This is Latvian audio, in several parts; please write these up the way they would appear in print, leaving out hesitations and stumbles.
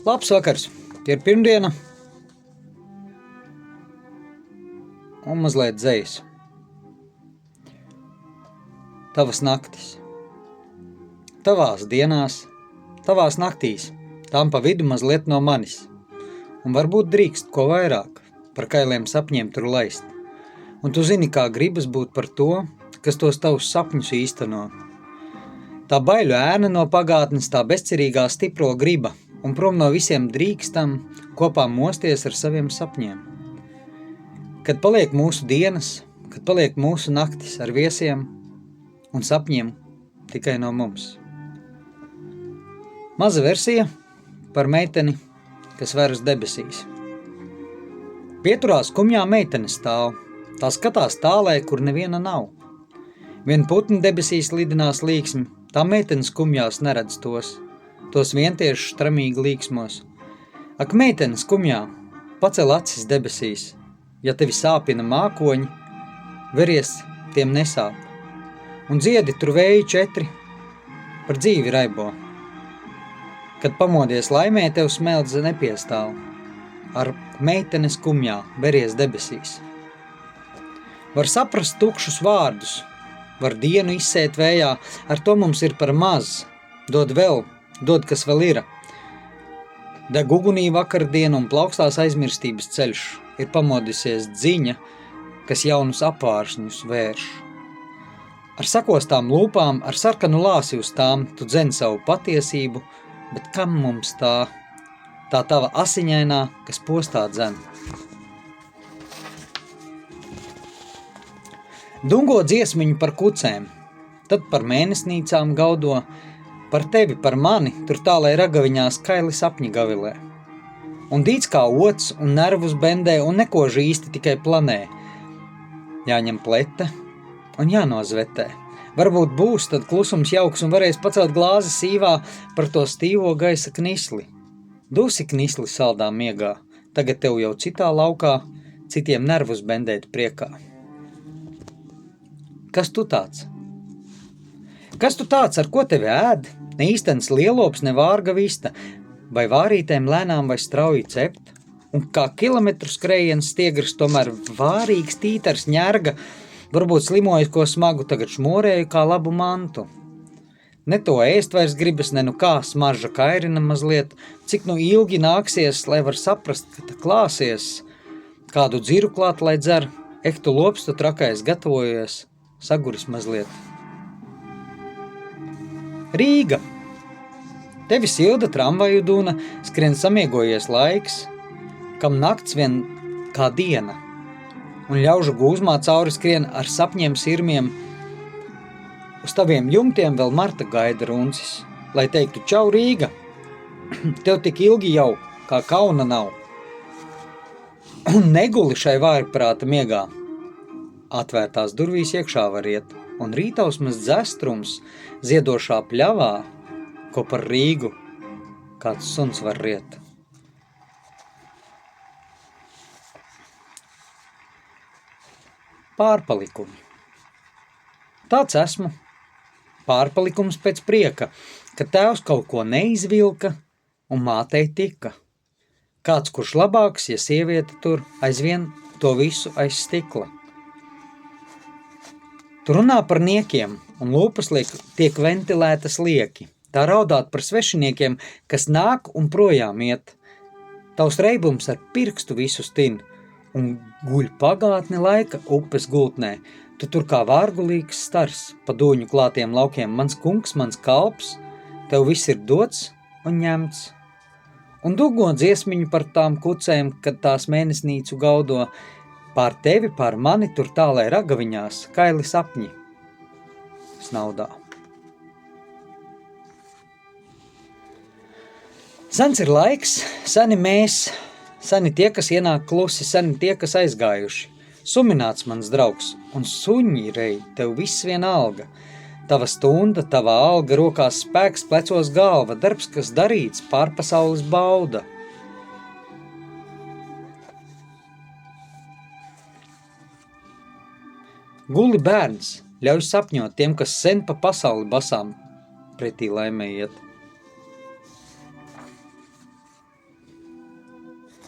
Labs vakars, ir pirmdiena un mazliet dzejs. Tavas naktis. Tavās dienās, tavās naktīs, tām pa vidu mazliet no manis. Un varbūt drīkst ko vairāk, par kailiem sapņiem tur laist. Un tu zini, kā gribas būt par to, kas tos tavus sapņus īsteno. Tā baiļu ēna no pagātnes, tā bezcerīgā stipro griba, un prom no visiem drīkstam kopā mosties ar saviem sapņiem. Kad paliek mūsu dienas, kad paliek mūsu naktis ar viesiem un sapņiem tikai no mums. Maza versija par meiteni, kas veras debesīs. Pieturā skumjā meitene stāv, tā skatās tālē, kur neviena nav. Vien putni debesīs lidinās līksmi, tā meitene skumjās neredz tos vientiešu stramīgi līksmos. Ak, meitene skumjā, pacel acis debesīs, ja tevi sāpina mākoņi, veries tiem nesāp. Un dziedi tur vēji 4, par dzīvi raibo. Kad pamodies laimē, tev smeldze nepiestāv. Ar meitene skumjā, veries debesīs. Var saprast tukšus vārdus, var dienu izsēt vējā, ar to mums ir par maz. Dod vēl, dod, kas vēl ir. Deg ugunī vakardienu un plaukstās aizmirstības ceļš. Ir pamodisies dziņa, kas jaunus apvāršņus vērš. Ar sakostām lūpām, ar sarkanu lāsi uz tām, tu dzen savu patiesību, bet kam mums tā tava asiņainā, kas postā dzen? Dungo dziesmiņu par kucēm, tad par mēnesnīcām gaudo, par tevi, par mani, tur tālai ragaviņās kaili sapņi gavilē. Un dīts kā ots un nervus bendē un nekož īsti tikai planē. Jāņem plete un jānozvetē. Varbūt būs tad klusums jauks un varēs pacelt glāzi sīvā par to stīvo gaisa knisli. Dusi knisli saldā miegā, tagad tev jau citā laukā, citiem nervus bendēt priekā. Kas tu tāds? Kas tu tāds, ar ko tevi ēd? Ne īstens lielops, ne vārga vista, vai vārītēm lēnām vai strauji cept? Un kā kilometru skrējiens stiegrs, tomēr vārīgs tītars ņērga, varbūt slimojas ko smagu, tagad šmorēju kā labu mantu. Ne to ēst vairs gribas, ne nu kā smarža kairina mazliet, cik nu ilgi nāksies, lai var saprast, ka ta klāsies, kādu dziru klāt, lai dzer, ektu lopstu trakais gatavojies, saguris mazliet. Rīga. Tevi silda tramvaju duna, skrien samiegojies laiks, kam nakts vien kā diena, un ļaužu gūzmā cauri skrien ar sapņiem sirmiem. Uz taviem jumtiem vēl Marta gaida runcis, lai teiktu čau Rīga, tev tik ilgi jau, kā kauna nav. Un neguli šai vārprāta miegā, atvērtās durvīs iekšā var iet, un rītausmas dzestrums ziedošā pļavā, ko par Rīgu kāds suns var riet. Pārpalikumi. Tāds esmu. Pārpalikums pēc prieka, ka tēvs kaut ko neizvilka un mātei tika. Kāds, kurš labāks, ja sieviete tur aizvien to visu aiz stikla. Tu runā par niekiem un lūpas tiek ventilētas lieki. Tā raudāt par svešiniekiem, kas nāk un projām iet. Tavs reibums ar pirkstu visu stin un guļ pagātni laika upes gultnē. Tu tur kā vārgulīgs stars pa dūņu klātiem laukiem. Mans kungs, mans kalps, tev viss ir dots un ņemts. Un dugo dziesmiņu par tām kucēm, kad tās mēnesnīcu gaudo. Pār tevi, pār mani tur tālai ragaviņās, kaili sapņi snaudā. Sens ir laiks, seni mēs, seni tie, kas ienāk klusi, seni tie, kas aizgājuši. Sumināts mans draugs, un suņi rei, tev viss vienalga. Tava stunda, tava alga, rokās spēks, plecos galva, darbs, kas darīts, pārpasaules bauda. Guli bērns, ļauj sapņot tiem, kas sen pa pasauli basām pretī laimē iet.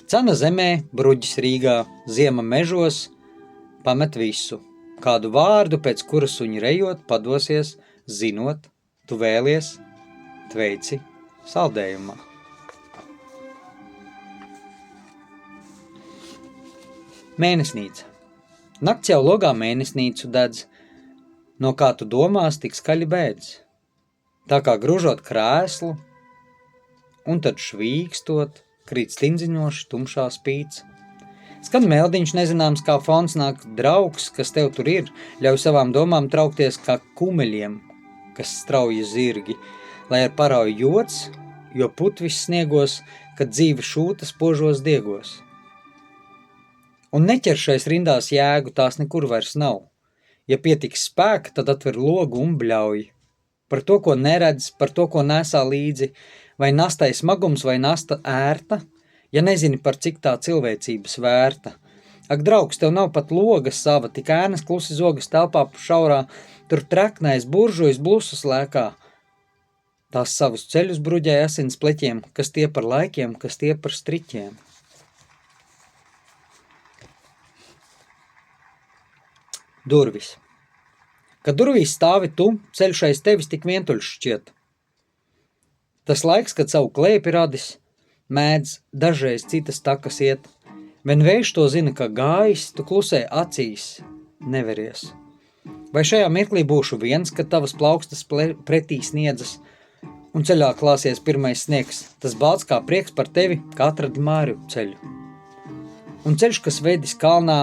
Cena zemē, bruģis Rīgā, ziema mežos, pamet visu. Kādu vārdu, pēc kura suņi rejot, padosies, zinot, tu vēlies, tveici saldējumā. Mēnesnīca. Nakts jau logā mēnesnīcu dedz, no kā tu domās tik skaļi bēdz. Tā kā gružot krēslu, un tad švīkstot, krīt stindziņoši tumšā spīts. Skan meldiņš nezināms kā fons, nāk draugs, kas tev tur ir, ļauj savām domām traukties kā kumeļiem, kas strauji zirgi, lai ar parauju jots, jo putvis sniegos, kad dzīve šūta spožos diegos. Un neķeršais rindās jēgu, tās nekur vairs nav. Ja pietiks spēka, tad atver logu un bļauj. Par to, ko neredz, par to, ko nesā līdzi, vai nastai smagums, vai nasta ērta, ja nezini, par cik tā cilvēcības vērta. Ak, draugs, tev nav pat loga sava, tik ēnas klusi zogas telpā šaurā, tur treknais buržujas blusas lēkā. Tās savus ceļus bruģē asins pleķiem, kas tie par laikiem, kas tie par striķiem. Durvis. Kad durvīs stāvi tu, ceļš aiz tevis tik vientuļš šķiet. Tas laiks, kad savu klēpi radis, mēdz dažreiz citas takas iet. Vien vējš to zina, ka gājis, tu klusē acīs neveries. Vai šajā mirklī būšu viens, kad tavas plaukstas pretī sniedzas, un ceļā klāsies pirmais sniegs, tas balts kā prieks par tevi, kā atradi māju ceļu. Un ceļš, kas vedis kalnā,